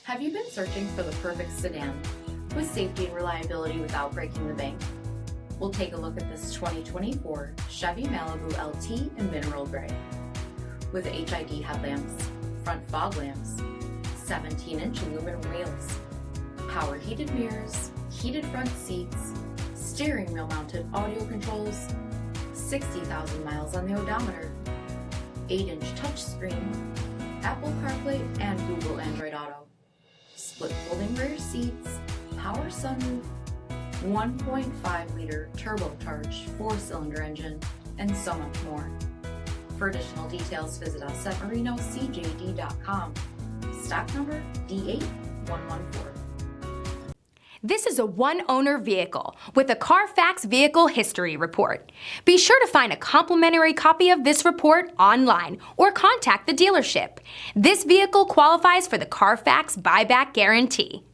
Have you been searching for the perfect sedan with safety and reliability without breaking the bank? We'll take a look at this 2024 Chevy Malibu LT in mineral gray. With HID headlamps, front fog lamps, 17-inch aluminum wheels, power heated mirrors, heated front seats, steering wheel mounted audio controls, 60,000 miles on the odometer, 8-inch touchscreen, Apple CarPlay and Google Android Auto, split folding rear seats, power sunroof, 1.5-liter turbocharged 4-cylinder engine, and so much more. For additional details, visit us at marinocjd.com. Stock number D8114. This is a one-owner vehicle with a Carfax Vehicle History Report. Be sure to find a complimentary copy of this report online or contact the dealership. This vehicle qualifies for the Carfax Buyback Guarantee.